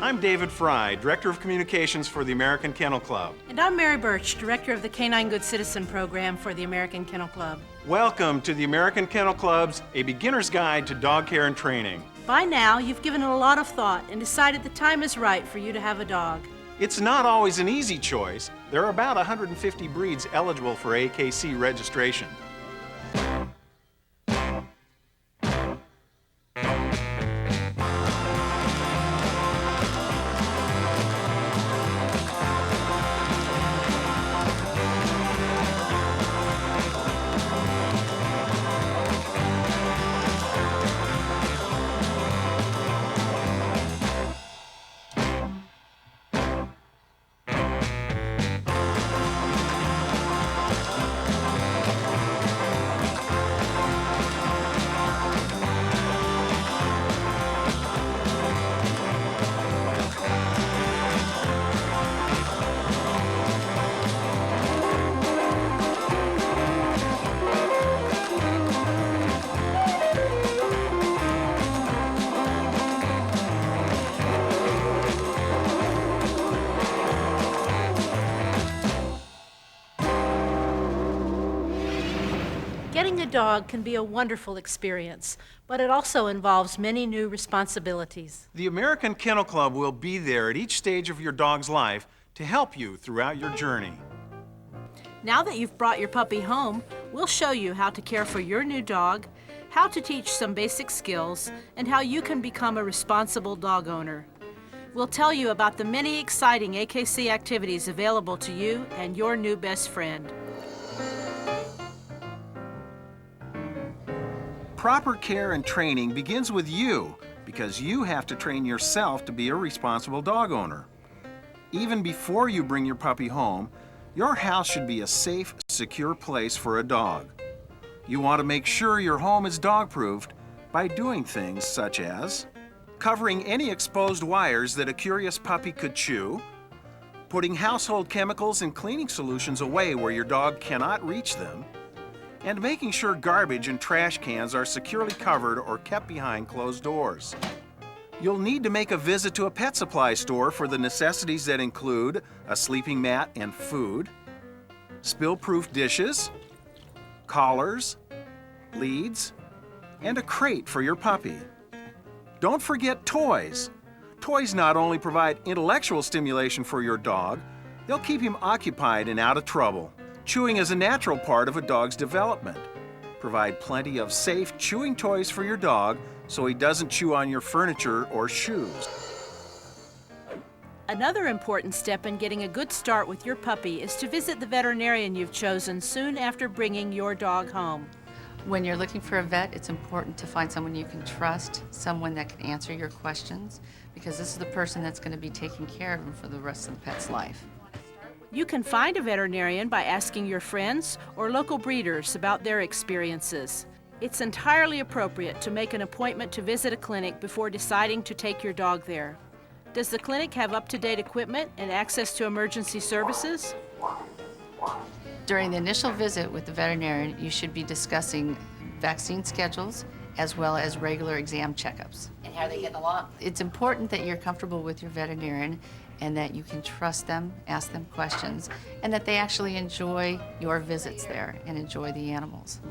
I'm David Fry, Director of Communications for the American Kennel Club. And I'm Mary Birch, Director of the Canine Good Citizen Program for the American Kennel Club. Welcome to the American Kennel Club's A Beginner's Guide to Dog Care and Training. By now, you've given it a lot of thought and decided the time is right for you to have a dog. It's not always an easy choice. There are about 150 breeds eligible for AKC registration. Getting a dog can be a wonderful experience, but it also involves many new responsibilities. The American Kennel Club will be there at each stage of your dog's life to help you throughout your journey. Now that you've brought your puppy home, we'll show you how to care for your new dog, how to teach some basic skills, and how you can become a responsible dog owner. We'll tell you about the many exciting AKC activities available to you and your new best friend. Proper care and training begins with you because you have to train yourself to be a responsible dog owner. Even before you bring your puppy home, your house should be a safe, secure place for a dog. You want to make sure your home is dog-proofed by doing things such as covering any exposed wires that a curious puppy could chew, putting household chemicals and cleaning solutions away where your dog cannot reach them, and making sure garbage and trash cans are securely covered or kept behind closed doors. You'll need to make a visit to a pet supply store for the necessities that include a sleeping mat and food, spill-proof dishes, collars, leads, and a crate for your puppy. Don't forget toys. Toys not only provide intellectual stimulation for your dog, they'll keep him occupied and out of trouble. Chewing is a natural part of a dog's development. Provide plenty of safe chewing toys for your dog so he doesn't chew on your furniture or shoes. Another important step in getting a good start with your puppy is to visit the veterinarian you've chosen soon after bringing your dog home. When you're looking for a vet, it's important to find someone you can trust, someone that can answer your questions, because this is the person that's going to be taking care of him for the rest of the pet's life. You can find a veterinarian by asking your friends or local breeders about their experiences. It's entirely appropriate to make an appointment to visit a clinic before deciding to take your dog there. Does the clinic have up-to-date equipment and access to emergency services? During the initial visit with the veterinarian, you should be discussing vaccine schedules as well as regular exam checkups. And how are they getting along? It's important that you're comfortable with your veterinarian and that you can trust them, ask them questions, and that they actually enjoy your visits there and enjoy the animals.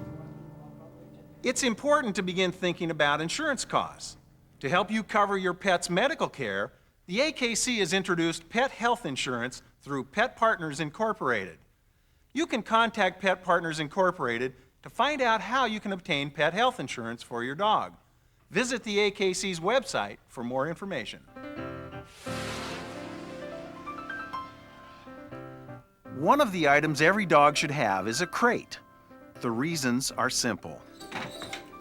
It's important to begin thinking about insurance costs. To help you cover your pet's medical care, the AKC has introduced pet health insurance through Pet Partners Incorporated. You can contact Pet Partners Incorporated to find out how you can obtain pet health insurance for your dog. Visit the AKC's website for more information. One of the items every dog should have is a crate. The reasons are simple.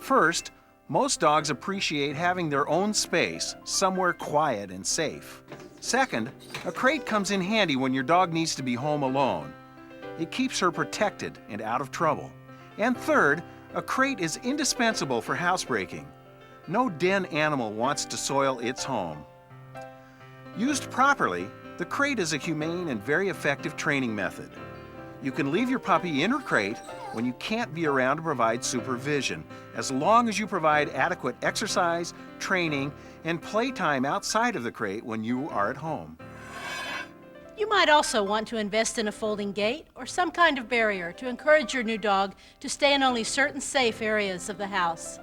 First, most dogs appreciate having their own space, somewhere quiet and safe. Second, a crate comes in handy when your dog needs to be home alone. It keeps her protected and out of trouble. And third, a crate is indispensable for housebreaking. No den animal wants to soil its home. Used properly, the crate is a humane and very effective training method. You can leave your puppy in her crate when you can't be around to provide supervision, as long as you provide adequate exercise, training, and playtime outside of the crate when you are at home. You might also want to invest in a folding gate or some kind of barrier to encourage your new dog to stay in only certain safe areas of the house.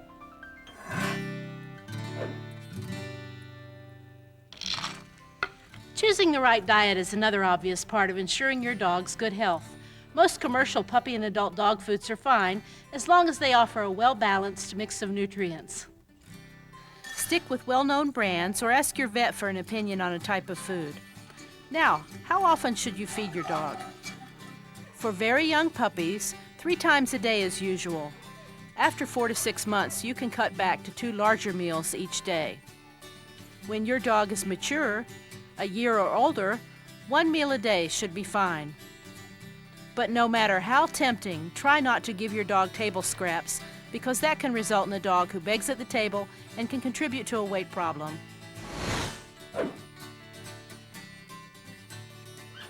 Choosing the right diet is another obvious part of ensuring your dog's good health. Most commercial puppy and adult dog foods are fine as long as they offer a well-balanced mix of nutrients. Stick with well-known brands or ask your vet for an opinion on a type of food. Now, how often should you feed your dog? For very young puppies, 3 times a day is usual. After 4 to 6 months, you can cut back to 2 larger meals each day. When your dog is mature, a year or older, 1 meal a day should be fine. But no matter how tempting, try not to give your dog table scraps because that can result in a dog who begs at the table and can contribute to a weight problem.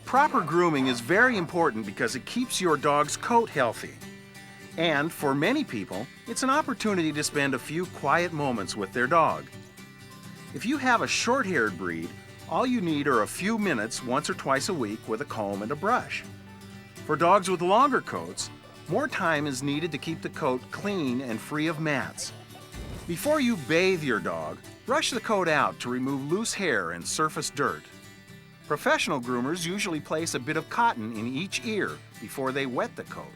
Proper grooming is very important because it keeps your dog's coat healthy. And for many people, it's an opportunity to spend a few quiet moments with their dog. If you have a short-haired breed, all you need are a few minutes once or twice a week with a comb and a brush. For dogs with longer coats, more time is needed to keep the coat clean and free of mats. Before you bathe your dog, brush the coat out to remove loose hair and surface dirt. Professional groomers usually place a bit of cotton in each ear before they wet the coat.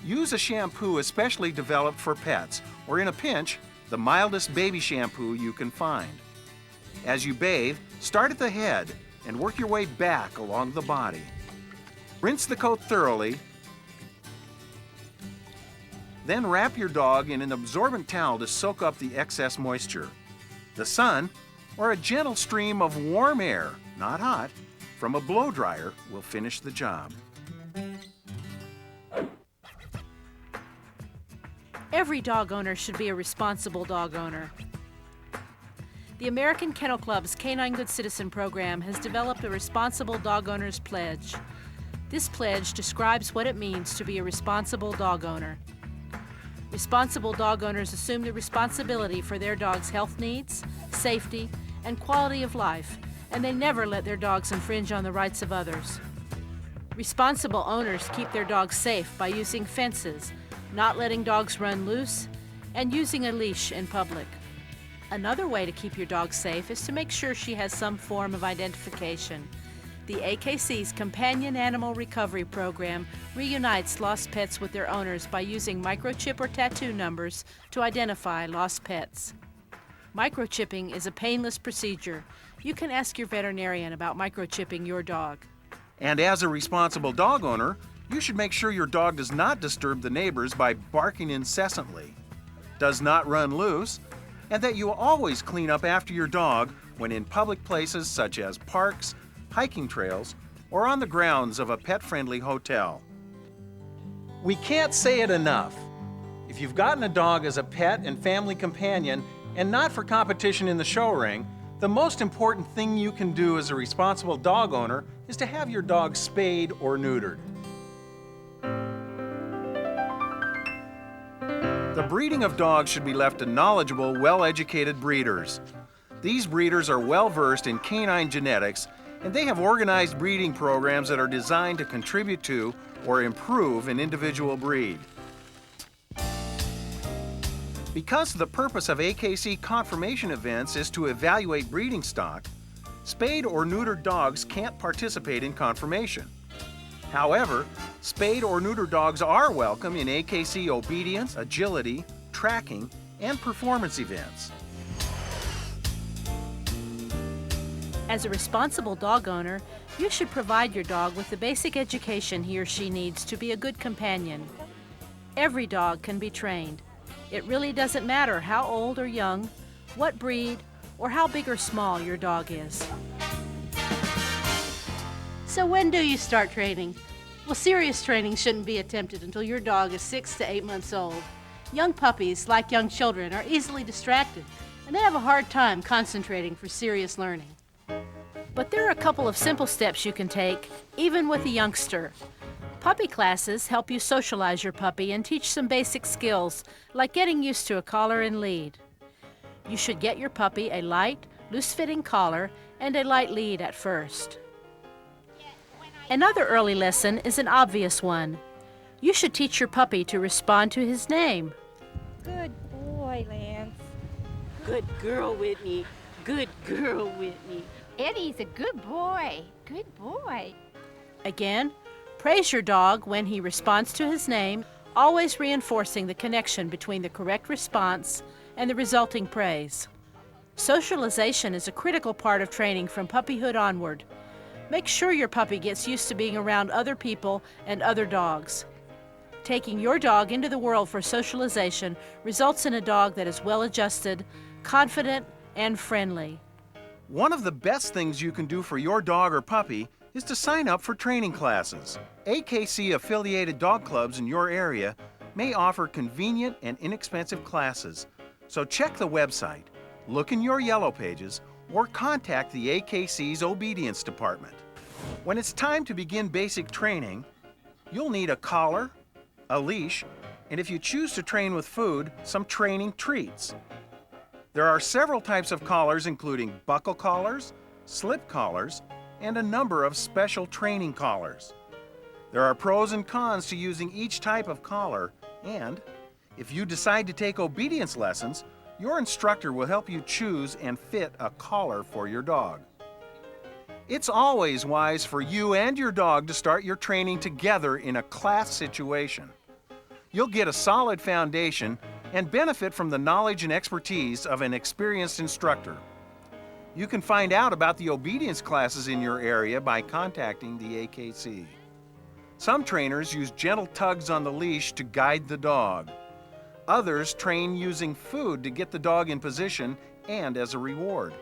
Use a shampoo especially developed for pets, or in a pinch, the mildest baby shampoo you can find. As you bathe, start at the head and work your way back along the body. Rinse the coat thoroughly, then wrap your dog in an absorbent towel to soak up the excess moisture. The sun, or a gentle stream of warm air, not hot, from a blow dryer will finish the job. Every dog owner should be a responsible dog owner. The American Kennel Club's Canine Good Citizen program has developed a Responsible Dog Owner's Pledge. This pledge describes what it means to be a responsible dog owner. Responsible dog owners assume the responsibility for their dog's health needs, safety, and quality of life, and they never let their dogs infringe on the rights of others. Responsible owners keep their dogs safe by using fences, not letting dogs run loose, and using a leash in public. Another way to keep your dog safe is to make sure she has some form of identification. The AKC's Companion Animal Recovery Program reunites lost pets with their owners by using microchip or tattoo numbers to identify lost pets. Microchipping is a painless procedure. You can ask your veterinarian about microchipping your dog. And as a responsible dog owner, you should make sure your dog does not disturb the neighbors by barking incessantly, does not run loose, and that you always clean up after your dog when in public places such as parks, hiking trails, or on the grounds of a pet-friendly hotel. We can't say it enough. If you've gotten a dog as a pet and family companion and not for competition in the show ring, the most important thing you can do as a responsible dog owner is to have your dog spayed or neutered. The breeding of dogs should be left to knowledgeable, well-educated breeders. These breeders are well-versed in canine genetics, and they have organized breeding programs that are designed to contribute to or improve an individual breed. Because the purpose of AKC confirmation events is to evaluate breeding stock, spayed or neutered dogs can't participate in confirmation. However, spayed or neutered dogs are welcome in AKC obedience, agility, tracking, and performance events. As a responsible dog owner, you should provide your dog with the basic education he or she needs to be a good companion. Every dog can be trained. It really doesn't matter how old or young, what breed, or how big or small your dog is. So when do you start training? Well, serious training shouldn't be attempted until your dog is 6 to 8 months old. Young puppies, like young children, are easily distracted, and they have a hard time concentrating for serious learning. But there are a couple of simple steps you can take, even with a youngster. Puppy classes help you socialize your puppy and teach some basic skills, like getting used to a collar and lead. You should get your puppy a light, loose-fitting collar and a light lead at first. Another early lesson is an obvious one. You should teach your puppy to respond to his name. Good boy, Lance. Good girl, Whitney. Good girl, Whitney. Eddie's a good boy. Good boy. Again, praise your dog when he responds to his name, always reinforcing the connection between the correct response and the resulting praise. Socialization is a critical part of training from puppyhood onward. Make sure your puppy gets used to being around other people and other dogs. Taking your dog into the world for socialization results in a dog that is well-adjusted, confident, and friendly. One of the best things you can do for your dog or puppy is to sign up for training classes. AKC-affiliated dog clubs in your area may offer convenient and inexpensive classes, so check the website, look in your yellow pages, or contact the AKC's Obedience Department. When it's time to begin basic training, you'll need a collar, a leash, and if you choose to train with food, some training treats. There are several types of collars, including buckle collars, slip collars, and a number of special training collars. There are pros and cons to using each type of collar, and if you decide to take obedience lessons, your instructor will help you choose and fit a collar for your dog. It's always wise for you and your dog to start your training together in a class situation. You'll get a solid foundation and benefit from the knowledge and expertise of an experienced instructor. You can find out about the obedience classes in your area by contacting the AKC. Some trainers use gentle tugs on the leash to guide the dog. Others train using food to get the dog in position and as a reward.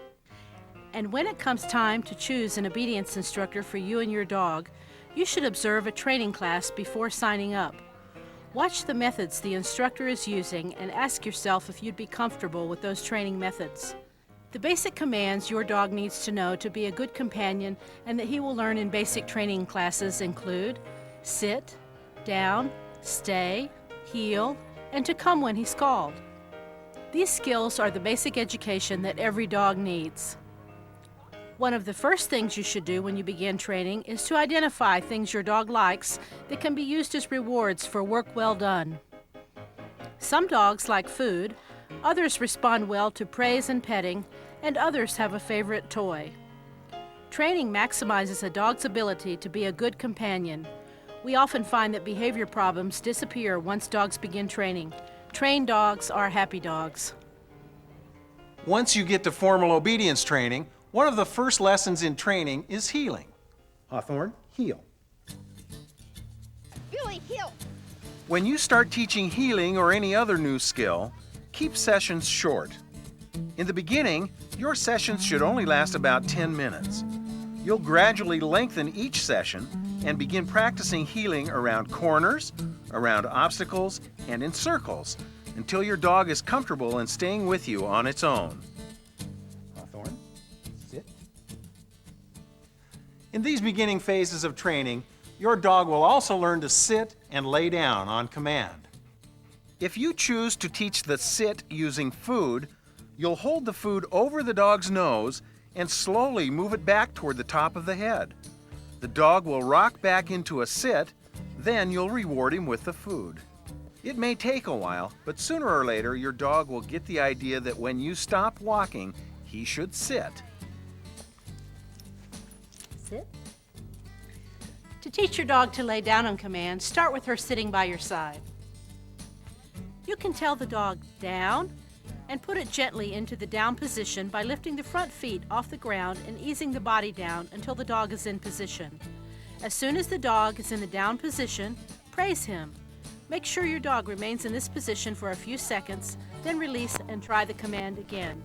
And when it comes time to choose an obedience instructor for you and your dog, you should observe a training class before signing up. Watch the methods the instructor is using and ask yourself if you'd be comfortable with those training methods. The basic commands your dog needs to know to be a good companion and that he will learn in basic training classes include sit, down, stay, heel, and to come when he's called. These skills are the basic education that every dog needs. One of the first things you should do when you begin training is to identify things your dog likes that can be used as rewards for work well done. Some dogs like food, others respond well to praise and petting, and others have a favorite toy. Training maximizes a dog's ability to be a good companion. We often find that behavior problems disappear once dogs begin training. Trained dogs are happy dogs. Once you get to formal obedience training, one of the first lessons in training is heeling. Hawthorne, heel. Billy, heel. When you start teaching heeling or any other new skill, keep sessions short. In the beginning, your sessions should only last about 10 minutes. You'll gradually lengthen each session and begin practicing heeling around corners, around obstacles, and in circles until your dog is comfortable in staying with you on its own. Hawthorne, sit. In these beginning phases of training, your dog will also learn to sit and lay down on command. If you choose to teach the sit using food, you'll hold the food over the dog's nose and slowly move it back toward the top of the head. The dog will rock back into a sit, then you'll reward him with the food. It may take a while, but sooner or later your dog will get the idea that when you stop walking, he should sit. Sit. To teach your dog to lay down on command, start with her sitting by your side. You can tell the dog down and put it gently into the down position by lifting the front feet off the ground and easing the body down until the dog is in position. As soon as the dog is in the down position, praise him. Make sure your dog remains in this position for a few seconds, then release and try the command again.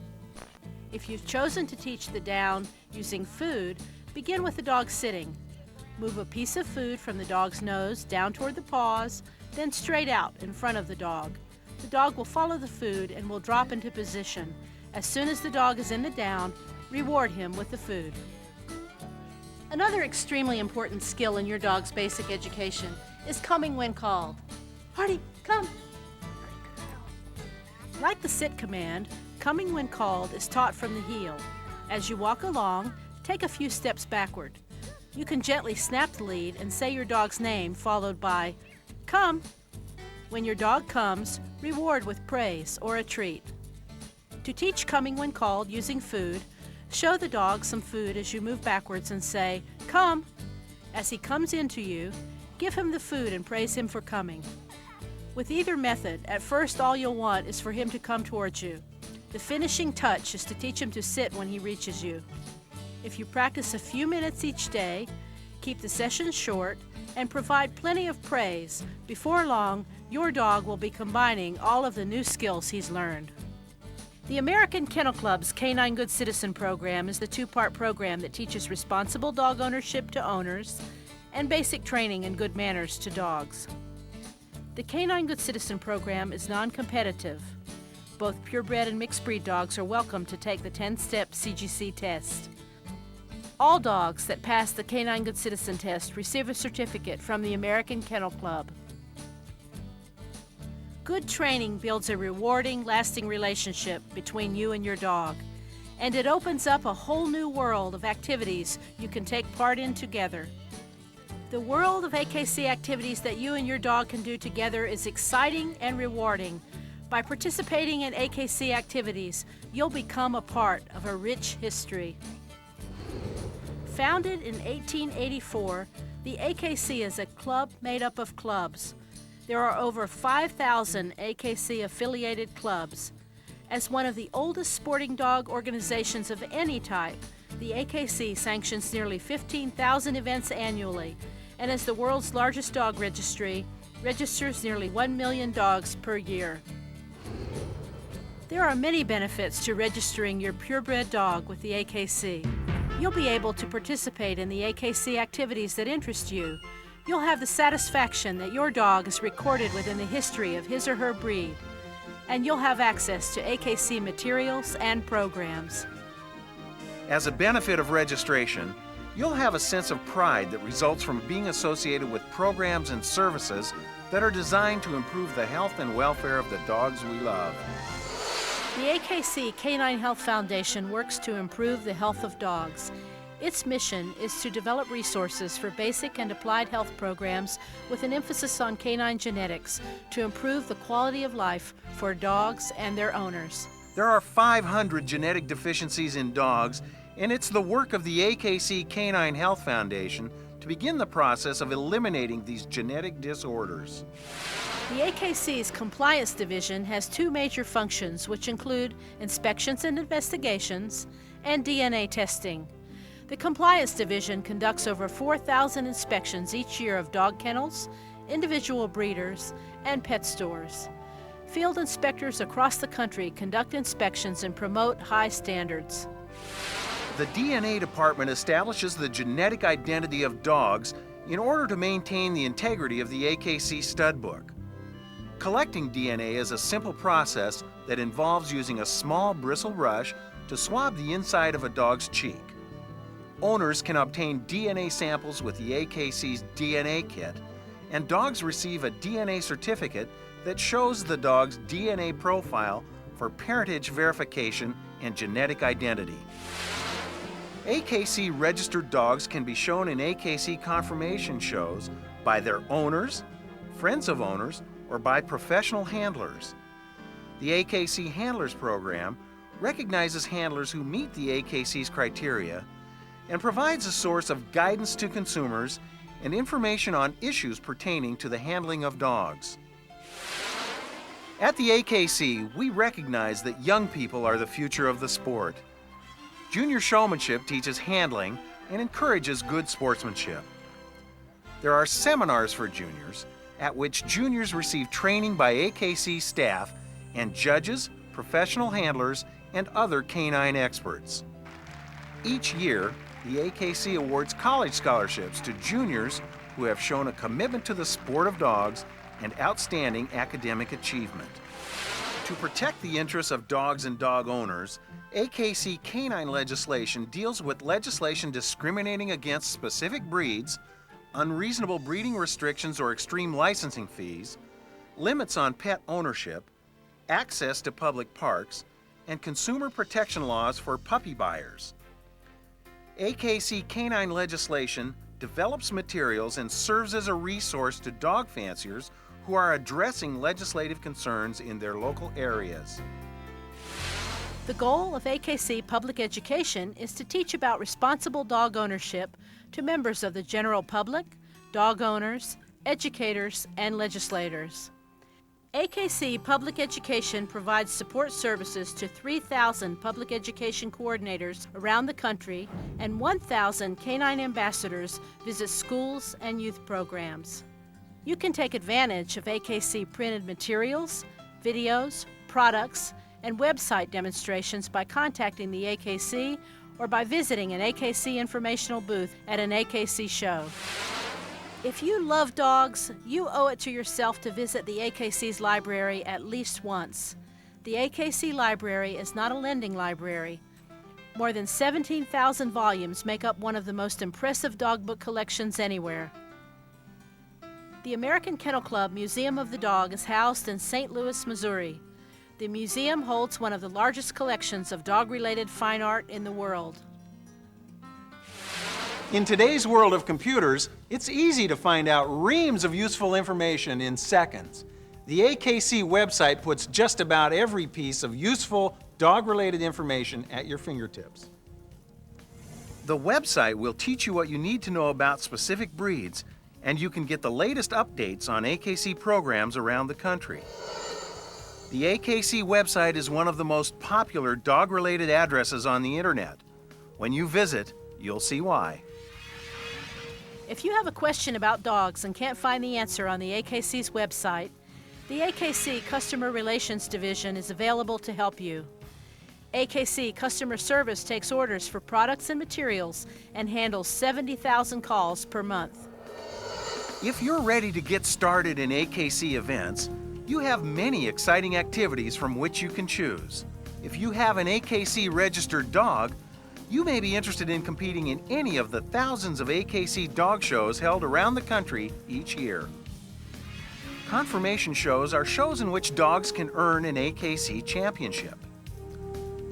If you've chosen to teach the down using food, begin with the dog sitting. Move a piece of food from the dog's nose down toward the paws, then straight out in front of the dog. The dog will follow the food and will drop into position. As soon as the dog is in the down, reward him with the food. Another extremely important skill in your dog's basic education is coming when called. Hardy, come! Like the sit command, coming when called is taught from the heel. As you walk along, take a few steps backward. You can gently snap the lead and say your dog's name followed by come. When your dog comes, reward with praise or a treat. To teach coming when called using food, show the dog some food as you move backwards and say, come. As he comes into you, give him the food and praise him for coming. With either method, at first all you'll want is for him to come towards you. The finishing touch is to teach him to sit when he reaches you. If you practice a few minutes each day, keep the sessions short, and provide plenty of praise, before long, your dog will be combining all of the new skills he's learned. The American Kennel Club's Canine Good Citizen program is the two-part program that teaches responsible dog ownership to owners and basic training in good manners to dogs. The Canine Good Citizen program is non-competitive. Both purebred and mixed breed dogs are welcome to take the 10-step CGC test. All dogs that pass the Canine Good Citizen test receive a certificate from the American Kennel Club. Good training builds a rewarding, lasting relationship between you and your dog, and it opens up a whole new world of activities you can take part in together. The world of AKC activities that you and your dog can do together is exciting and rewarding. By participating in AKC activities, you'll become a part of a rich history. Founded in 1884, the AKC is a club made up of clubs. There are over 5,000 AKC affiliated clubs. As one of the oldest sporting dog organizations of any type, the AKC sanctions nearly 15,000 events annually, and as the world's largest dog registry, registers nearly 1 million dogs per year. There are many benefits to registering your purebred dog with the AKC. You'll be able to participate in the AKC activities that interest you. You'll have the satisfaction that your dog is recorded within the history of his or her breed, and you'll have access to AKC materials and programs. As a benefit of registration, you'll have a sense of pride that results from being associated with programs and services that are designed to improve the health and welfare of the dogs we love. The AKC Canine Health Foundation works to improve the health of dogs. Its mission is to develop resources for basic and applied health programs with an emphasis on canine genetics to improve the quality of life for dogs and their owners. There are 500 genetic deficiencies in dogs, and it's the work of the AKC Canine Health Foundation to begin the process of eliminating these genetic disorders. The AKC's Compliance Division has two major functions, which include inspections and investigations and DNA testing. The Compliance Division conducts over 4,000 inspections each year of dog kennels, individual breeders, and pet stores. Field inspectors across the country conduct inspections and promote high standards. The DNA department establishes the genetic identity of dogs in order to maintain the integrity of the AKC stud book. Collecting DNA is a simple process that involves using a small bristle brush to swab the inside of a dog's cheek. Owners can obtain DNA samples with the AKC's DNA kit, and dogs receive a DNA certificate that shows the dog's DNA profile for parentage verification and genetic identity. AKC registered dogs can be shown in AKC conformation shows by their owners, friends of owners, or by professional handlers. The AKC Handlers Program recognizes handlers who meet the AKC's criteria and provides a source of guidance to consumers and information on issues pertaining to the handling of dogs. At the AKC, we recognize that young people are the future of the sport. Junior showmanship teaches handling and encourages good sportsmanship. There are seminars for juniors at which juniors receive training by AKC staff and judges, professional handlers, and other canine experts. Each year, the AKC awards college scholarships to juniors who have shown a commitment to the sport of dogs and outstanding academic achievement. To protect the interests of dogs and dog owners, AKC canine legislation deals with legislation discriminating against specific breeds, unreasonable breeding restrictions or extreme licensing fees, limits on pet ownership, access to public parks, and consumer protection laws for puppy buyers. AKC canine legislation develops materials and serves as a resource to dog fanciers who are addressing legislative concerns in their local areas. The goal of AKC Public Education is to teach about responsible dog ownership to members of the general public, dog owners, educators, and legislators. AKC Public Education provides support services to 3,000 public education coordinators around the country, and 1,000 canine ambassadors visit schools and youth programs. You can take advantage of AKC printed materials, videos, products, and website demonstrations by contacting the AKC or by visiting an AKC informational booth at an AKC show. If you love dogs, you owe it to yourself to visit the AKC's library at least once. The AKC library is not a lending library. More than 17,000 volumes make up one of the most impressive dog book collections anywhere. The American Kennel Club Museum of the Dog is housed in St. Louis, Missouri. The museum holds one of the largest collections of dog-related fine art in the world. In today's world of computers, it's easy to find out reams of useful information in seconds. The AKC website puts just about every piece of useful dog-related information at your fingertips. The website will teach you what you need to know about specific breeds, and you can get the latest updates on AKC programs around the country. The AKC website is one of the most popular dog-related addresses on the internet. When you visit, you'll see why. If you have a question about dogs and can't find the answer on the AKC's website, the AKC Customer Relations Division is available to help you. AKC Customer Service takes orders for products and materials and handles 70,000 calls per month. If you're ready to get started in AKC events, you have many exciting activities from which you can choose. If you have an AKC registered dog, you may be interested in competing in any of the thousands of AKC dog shows held around the country each year. Conformation shows are shows in which dogs can earn an AKC championship.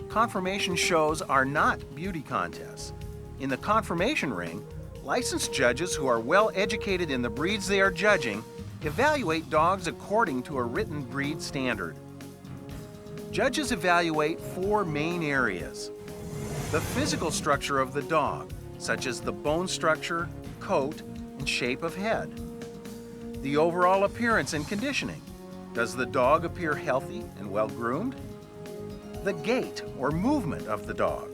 Conformation shows are not beauty contests. In the conformation ring, licensed judges who are well educated in the breeds they are judging evaluate dogs according to a written breed standard. Judges evaluate 4 main areas: the physical structure of the dog, such as the bone structure, coat, and shape of head. The overall appearance and conditioning. Does the dog appear healthy and well-groomed? The gait or movement of the dog.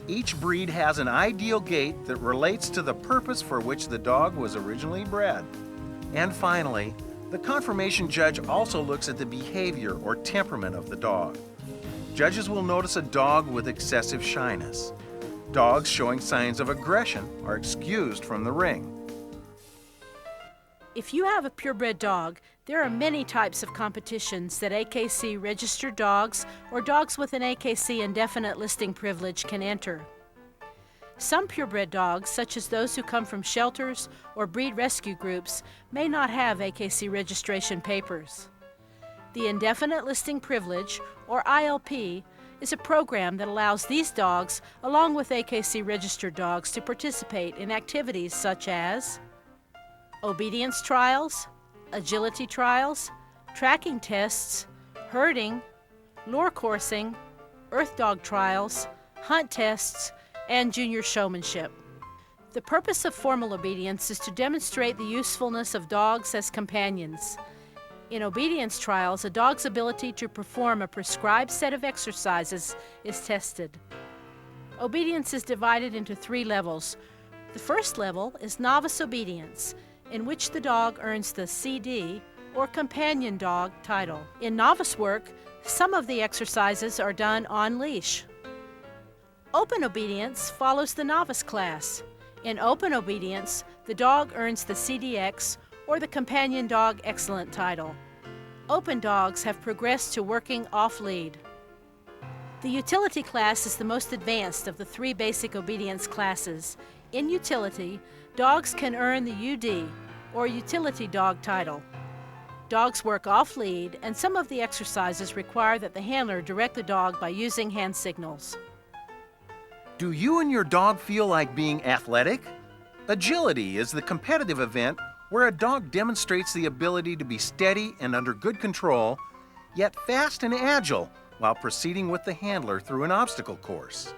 Each breed has an ideal gait that relates to the purpose for which the dog was originally bred. And finally, the conformation judge also looks at the behavior or temperament of the dog. Judges will notice a dog with excessive shyness. Dogs showing signs of aggression are excused from the ring. If you have a purebred dog, there are many types of competitions that AKC registered dogs or dogs with an AKC indefinite listing privilege can enter. Some purebred dogs, such as those who come from shelters or breed rescue groups, may not have AKC registration papers. The Indefinite Listing Privilege, or ILP, is a program that allows these dogs, along with AKC registered dogs, to participate in activities such as obedience trials, agility trials, tracking tests, herding, lure coursing, earth dog trials, hunt tests, and junior showmanship. The purpose of formal obedience is to demonstrate the usefulness of dogs as companions. In obedience trials, a dog's ability to perform a prescribed set of exercises is tested. Obedience is divided into 3 levels. The first level is novice obedience, in which the dog earns the CD, or companion dog, title. In novice work, some of the exercises are done on leash. Open obedience follows the novice class. In open obedience, the dog earns the CDX, or the companion dog excellent title. open dogs have progressed to working off-lead. The utility class is the most advanced of the 3 basic obedience classes. In utility, dogs can earn the UD, or utility dog title. Dogs work off-lead, and some of the exercises require that the handler direct the dog by using hand signals. Do you and your dog feel like being athletic? Agility is the competitive event where a dog demonstrates the ability to be steady and under good control, yet fast and agile while proceeding with the handler through an obstacle course.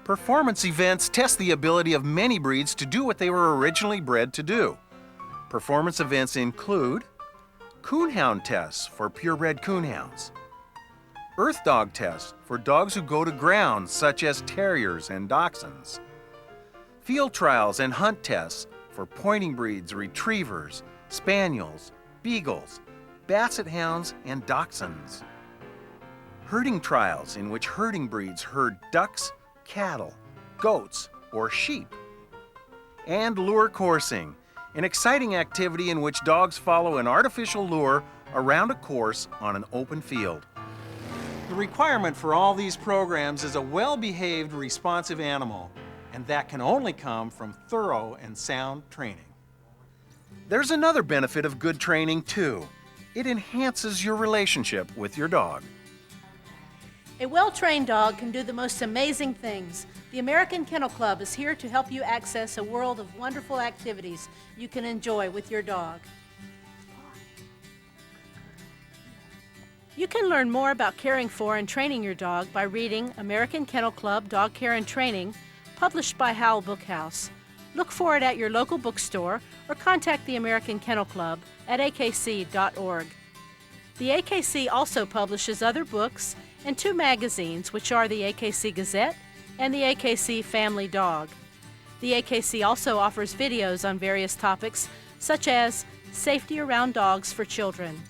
Performance events test the ability of many breeds to do what they were originally bred to do. Performance events include coonhound tests for purebred coonhounds, earth dog tests for dogs who go to ground, such as terriers and dachshunds, field trials and hunt tests for pointing breeds, retrievers, spaniels, beagles, basset hounds, and dachshunds. Herding trials in which herding breeds herd ducks, cattle, goats, or sheep. And lure coursing, an exciting activity in which dogs follow an artificial lure around a course on an open field. The requirement for all these programs is a well-behaved, responsive animal, and that can only come from thorough and sound training. There's another benefit of good training, too. It enhances your relationship with your dog. A well-trained dog can do the most amazing things. The American Kennel Club is here to help you access a world of wonderful activities you can enjoy with your dog. You can learn more about caring for and training your dog by reading American Kennel Club Dog Care and Training, published by Howell Bookhouse. Look for it at your local bookstore or contact the American Kennel Club at akc.org. The AKC also publishes other books and 2 magazines, which are the AKC Gazette and the AKC Family Dog. The AKC also offers videos on various topics, such as safety around dogs for children.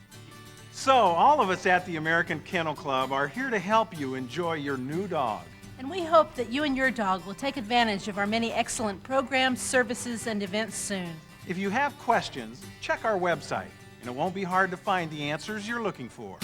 So, all of us at the American Kennel Club are here to help you enjoy your new dog. And we hope that you and your dog will take advantage of our many excellent programs, services, and events soon. If you have questions, check our website, and it won't be hard to find the answers you're looking for.